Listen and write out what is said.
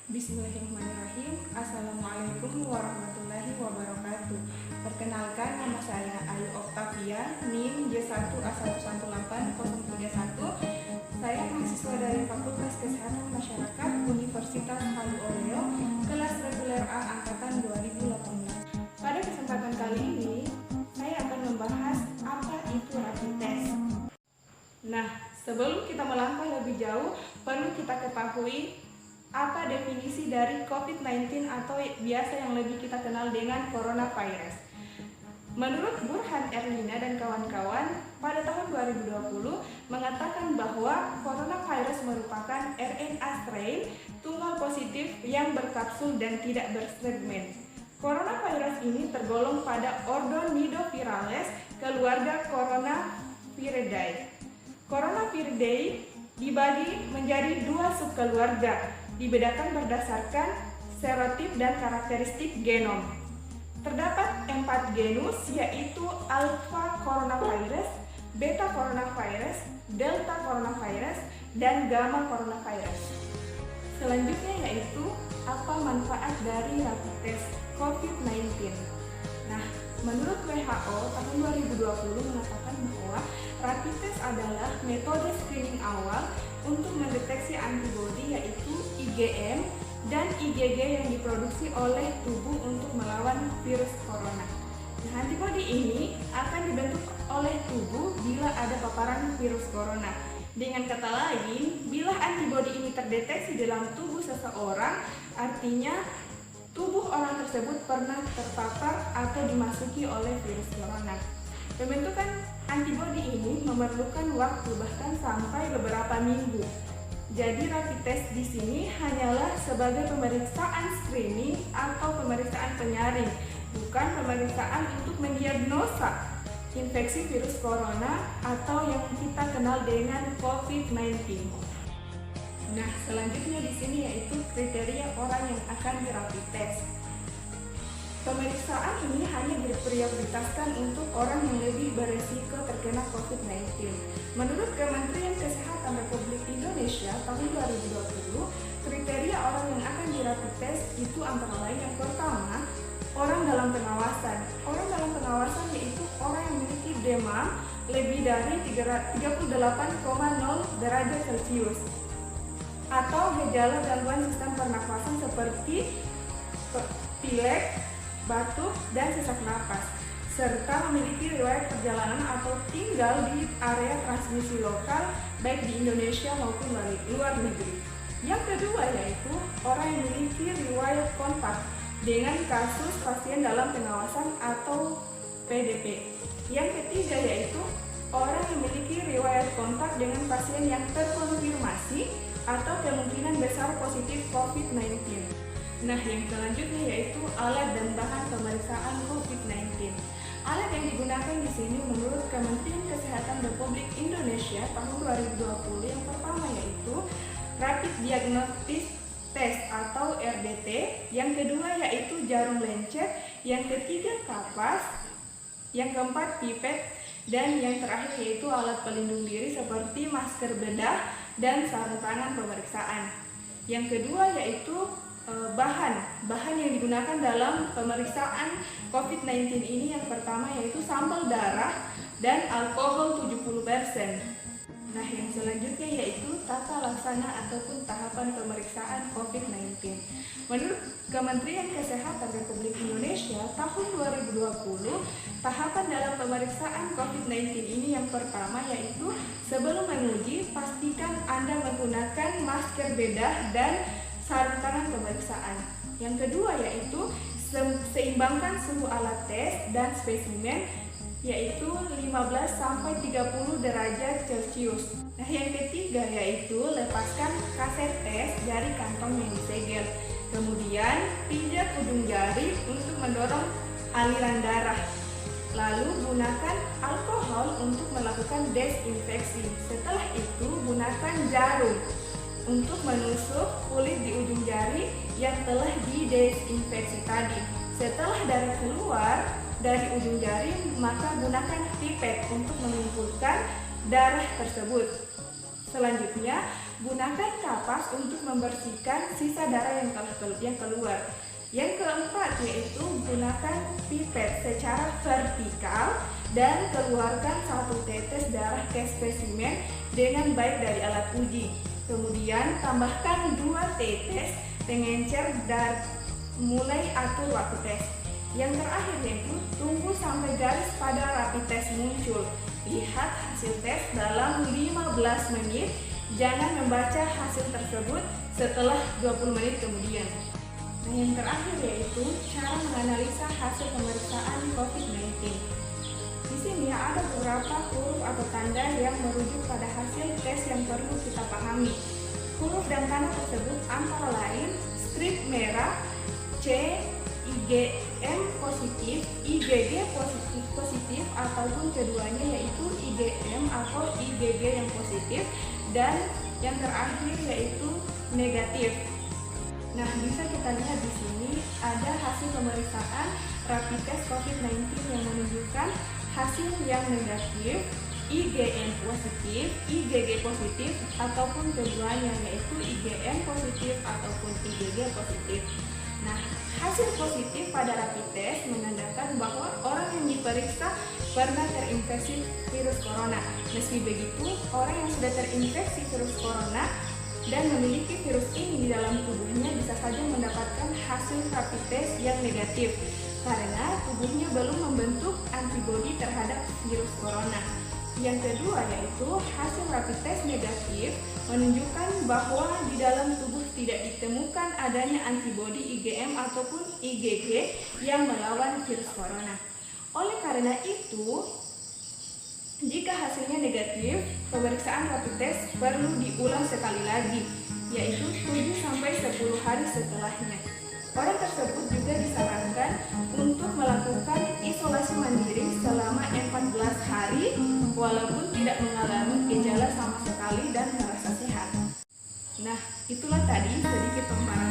Bismillahirrahmanirrahim. Assalamualaikum warahmatullahi wabarakatuh. Perkenalkan, nama saya Ayu Oktavia, NIM J1A118-031. Saya mahasiswa dari Fakultas Kesehatan Masyarakat Universitas Halu Oleo, kelas reguler A angkatan 2018. Pada kesempatan kali ini, saya akan membahas apa itu rapid test. Nah, sebelum kita melangkah lebih jauh, perlu kita ketahui apa definisi dari COVID-19 atau biasa yang lebih kita kenal dengan coronavirus. Menurut Burhan Erlina dan kawan-kawan, pada tahun 2020 mengatakan bahwa coronavirus merupakan RNA strain tunggal positif yang berkapsul dan tidak bersegmen. Coronavirus ini tergolong pada ordo Nidovirales, keluarga Coronaviridae. Coronaviridae dibagi menjadi dua subkeluarga, dibedakan berdasarkan serotip dan karakteristik genom. Terdapat 4 genus, yaitu alpha coronavirus, beta coronavirus, delta coronavirus, dan gamma coronavirus. Selanjutnya yaitu apa manfaat dari rapid test COVID-19. Nah, menurut WHO tahun 2020 mengatakan bahwa rapid test adalah metode screening awal untuk mendeteksi antibodi, yaitu IgM dan IgG yang diproduksi oleh tubuh untuk melawan virus corona. Nah, antibodi ini akan dibentuk oleh tubuh bila ada paparan virus corona. Dengan kata lain, bila antibodi ini terdeteksi dalam tubuh seseorang, artinya tubuh orang tersebut pernah terpapar atau dimasuki oleh virus corona. Pembentukan antibodi ini memerlukan waktu bahkan sampai beberapa minggu. Jadi rapid test di sini hanyalah sebagai pemeriksaan screening atau pemeriksaan penyaring, bukan pemeriksaan untuk mendiagnosa infeksi virus corona atau yang kita kenal dengan COVID-19. Nah, selanjutnya di sini yaitu kriteria orang yang akan di rapid test. Pemeriksaan ini hanya diprioritaskan untuk orang yang lebih beresiko terkena COVID-19. Menurut Kementerian Kesehatan Republik Indonesia tahun 2020, kriteria orang yang akan di rapid test itu antara lain yang pertama, orang dalam pengawasan. Orang dalam pengawasan yaitu orang yang memiliki demam lebih dari 38,0 derajat Celcius atau gejala gangguan sistem pernafasan seperti pilek, batuk, dan sesak napas, serta memiliki riwayat perjalanan atau tinggal di area transmisi lokal baik di Indonesia maupun luar negeri. Yang kedua yaitu orang yang memiliki riwayat kontak dengan kasus pasien dalam pengawasan atau PDP. Yang ketiga yaitu orang yang memiliki riwayat kontak dengan pasien yang terkonfirmasi atau kemungkinan besar positif COVID-19. Nah, yang selanjutnya yaitu alat dan bahan pemeriksaan COVID-19. Alat yang digunakan di sini menurut Kementerian Kesehatan Republik Indonesia tahun 2020 yang pertama yaitu Rapid Diagnostic Test atau RDT, yang kedua yaitu jarum lencet, yang ketiga kapas, yang keempat pipet, dan yang terakhir yaitu alat pelindung diri seperti masker bedah dan sarung tangan pemeriksaan. Yang kedua yaitu bahan yang digunakan dalam pemeriksaan COVID-19 ini yang pertama yaitu sampel darah dan alkohol 70%. Nah, yang selanjutnya yaitu tata laksana ataupun tahapan pemeriksaan COVID-19. Menurut Kementerian Kesehatan Republik Indonesia tahun 2020, tahapan dalam pemeriksaan COVID-19 ini yang pertama yaitu sebelum menguji, pastikan Anda menggunakan masker bedah dan sarung tangan pemeriksaan. Yang kedua yaitu seimbangkan suhu alat tes dan spesimen yaitu 15-30 derajat Celcius. Nah, yang ketiga yaitu lepaskan kaset tes dari kantong yang disegel. Kemudian pijat ujung jari untuk mendorong aliran darah. Lalu gunakan alkohol untuk melakukan desinfeksi. Setelah itu gunakan jarum untuk menusuk kulit di ujung jari yang telah didesinfeksi tadi. Setelah darah keluar dari ujung jari, maka gunakan pipet untuk mengumpulkan darah tersebut. Selanjutnya, gunakan kapas untuk membersihkan sisa darah yang keluar. Yang keempat yaitu gunakan pipet secara vertikal dan keluarkan 1 tetes darah ke spesimen dengan baik dari alat uji. Kemudian tambahkan 2 tetes pengencer dan mulai atur waktu tes. Yang terakhir yaitu tunggu sampai garis pada rapid test muncul. Lihat hasil tes dalam 15 menit. Jangan membaca hasil tersebut setelah 20 menit kemudian. Nah, yang terakhir yaitu cara menganalisa hasil pemeriksaan COVID-19. Di sini ada beberapa huruf atau tanda yang merujuk pada hasil tes yang perlu kita pahami. Huruf dan tanda tersebut antara lain strip merah, C, IgM positif, IgG positif ataupun keduanya yaitu IgM atau IgG yang positif, dan yang terakhir yaitu negatif. Nah, bisa kita lihat di sini ada hasil pemeriksaan rapid test COVID-19 yang menunjukkan hasil yang negatif, IgM positif, IgG positif ataupun keduanya yaitu IgM positif ataupun IgG positif. Nah, hasil positif pada rapid test menandakan bahwa orang yang diperiksa pernah terinfeksi virus corona. Meski begitu, orang yang sudah terinfeksi virus corona dan memiliki virus ini di dalam tubuhnya bisa saja mendapatkan hasil rapid test yang negatif karena tubuhnya belum membentuk antibodi terhadap virus corona. Yang kedua yaitu hasil rapid test negatif menunjukkan bahwa di dalam tubuh tidak ditemukan adanya antibodi IgM ataupun IgG yang melawan virus corona. Oleh karena itu, jika hasilnya negatif, pemeriksaan rapid test perlu diulang sekali lagi, yaitu 7-10 hari setelahnya. Orang tersebut juga disarankan untuk melakukan isolasi mandiri selama 14 hari walaupun tidak mengalami gejala sama sekali dan merasa sehat. Nah, itulah tadi sedikit pemaparan